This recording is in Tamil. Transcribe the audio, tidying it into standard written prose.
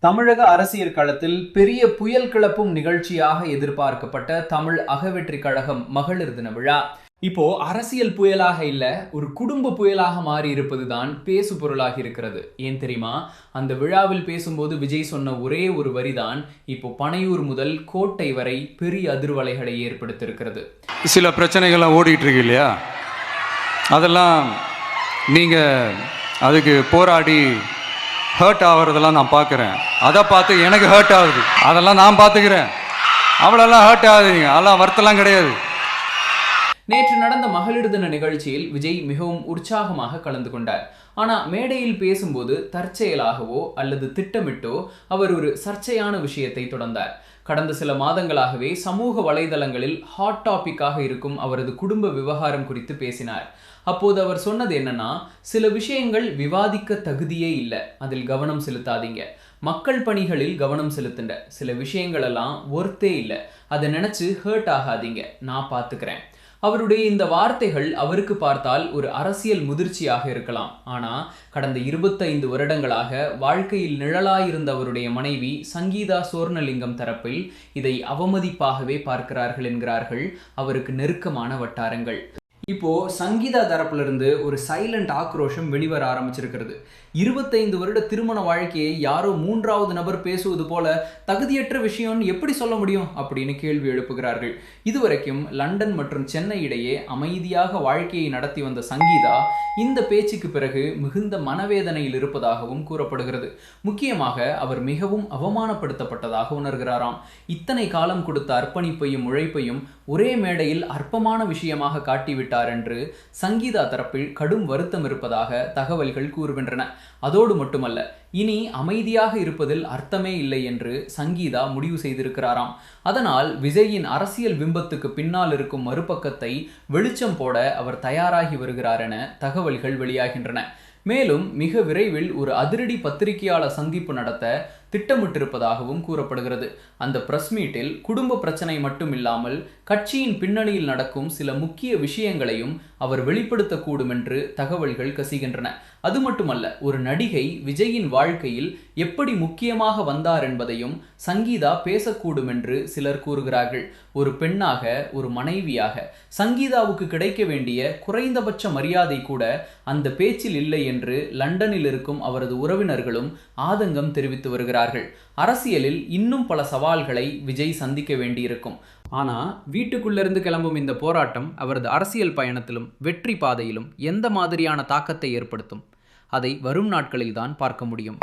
தமிழக அரசியல் களத்தில் பெரிய புயல் கிளப்பும் நிகழ்ச்சியாக எதிர்பார்க்கப்பட்ட தமிழ் அகவெற்றி கழகம் மகளிர் தின விழா இப்போ அரசியல் புயலாக இல்ல ஒரு குடும்ப புயலாக மாறி இருப்பதுதான் பேசு பொருளாகி இருக்கிறது. ஏன் தெரியுமா? அந்த விழாவில் பேசும்போது விஜய் சொன்ன ஒரே ஒரு வரிதான் இப்போ பனையூர் முதல் கோட்டை வரை பெரிய அதிர்வலைகளை ஏற்படுத்தியிருக்கிறது. சில பிரச்சனைகள்லாம் ஓடிட்டு இருக்கு இல்லையா, அதெல்லாம் நீங்க அதுக்கு போராடி ஹர்ட் ஆகிறதெல்லாம் நான் பார்க்குறேன். அதை பார்த்து எனக்கு ஹர்ட் ஆகுது, அதெல்லாம் நான் பார்த்துக்கிறேன். அவ்வளோலாம் ஹர்ட் ஆகுதுங்க, அதெல்லாம் வருத்தலாம் கிடையாது. நேற்று நடந்த மகளிர் தின நிகழ்ச்சியில் விஜய் மிகவும் உற்சாகமாக கலந்து கொண்டார். ஆனா மேடையில் பேசும்போது தற்செயலாகவோ அல்லது திட்டமிட்டோ அவர் ஒரு சர்ச்சையான விஷயத்தை தொடர்ந்தார். கடந்த சில மாதங்களாகவே சமூக வலைதளங்களில் ஹாட் டாபிக்காக இருக்கும் அவரது குடும்ப விவகாரம் குறித்து பேசினார். அப்போது அவர் சொன்னது என்னன்னா, சில விஷயங்கள் விவாதிக்க தகுதியே இல்லை, அதில் கவனம் செலுத்தாதீங்க. மக்கள் பணிகளில் கவனம் செலுத்துங்க. சில விஷயங்கள் எல்லாம் ஒர்த்தே இல்லை, அதை நினைச்சு ஹர்ட் ஆகாதீங்க, நான் பார்த்துக்கிறேன். அவருடைய இந்த வார்த்தைகள் அவருக்கு பார்த்தால் ஒரு அரசியல் முதிர்ச்சியாக இருக்கலாம். ஆனா கடந்த 25 வருடங்களாக வாழ்க்கையில் நிழலாயிருந்த அவருடைய மனைவி சங்கீதா சோர்ணலிங்கம் தரப்பில் இதை அவமதிப்பாகவே பார்க்கிறார்கள் என்கிறார்கள் அவருக்கு நெருக்கமான வட்டாரங்கள். இப்போ சங்கீதா தரப்புல இருந்து ஒரு சைலண்ட் ஆக்ரோஷம் வெளிவர ஆரம்பிச்சிருக்கிறது. 25 வருட திருமண வாழ்க்கையை யாரோ மூன்றாவது நபர் பேசுவது போல தகுதியற்ற விஷயம் எப்படி சொல்ல முடியும் அப்படின்னு கேள்வி எழுப்புகிறார்கள். இதுவரைக்கும் லண்டன் மற்றும் சென்னை இடையே அமைதியாக வாழ்க்கையை நடத்தி வந்த சங்கீதா இந்த பேச்சுக்கு பிறகு மிகுந்த மனவேதனையில் இருப்பதாகவும் கூறப்படுகிறது. முக்கியமாக அவர் மிகவும் அவமானப்படுத்தப்பட்டதாக உணர்கிறாராம். இத்தனை காலம் கொடுத்த அர்ப்பணிப்பையும் உழைப்பையும் ஒரே மேடையில் அற்பமான விஷயமாக காட்டிவிட்டார் என்று சங்கீதா தரப்பில் கடும் வருத்தம் இருப்பதாக தகவல்கள் கூறுகின்றன. அதோடு மட்டுமல்ல, இனி அமைதியாக இருப்பதில் அர்த்தமே இல்லை என்று சங்கீதா முடிவு செய்திருக்கிறாராம். அதனால் விஜயின் அரசியல் பிம்பத்துக்கு பின்னால் இருக்கும் மறுபக்கத்தை வெளிச்சம் போட அவர் தயாராகி வருகிறார் என தகவல்கள் வெளியாகின்றன. மேலும் மிக விரைவில் ஒரு அதிரடி பத்திரிகையாளர் சந்திப்பு நடத்த திட்டமிட்டிருப்பதாகவும் கூறப்படுகிறது. அந்த பிரஸ் மீட்டில் குடும்ப பிரச்சனை மட்டும் இல்லாமல் கட்சியின் பின்னணியில் நடக்கும் சில முக்கிய விஷயங்களையும் அவர் வெளிப்படுத்தக்கூடும் என்று தகவல்கள் கசிகின்றன. அது மட்டுமல்ல, ஒரு நடிகை விஜயின் வாழ்க்கையில் எப்படி முக்கியமாக வந்தார் என்பதையும் சங்கீதா பேசக்கூடும் என்று சிலர் கூறுகிறார்கள். ஒரு பெண்ணாக, ஒரு மனைவியாக சங்கீதாவுக்கு கிடைக்க வேண்டிய குறைந்தபட்ச மரியாதை கூட அந்த பேச்சில் இல்லை என்று லண்டனில் இருக்கும் அவரது உறவினர்களும் ஆதங்கம் தெரிவித்து வருகிறார்கள். அரசியலில் இன்னும் பல சவால்களை விஜய் சந்திக்க வேண்டியிருக்கும். ஆனா வீட்டுக்குள்ளிருந்து கிளம்பும் இந்த போராட்டம் அவரது அரசியல் பயணத்திலும் வெற்றி பாதையிலும் எந்த மாதிரியான தாக்கத்தை ஏற்படுத்தும், அதை வரும் நாட்களில் தான் பார்க்க முடியும்.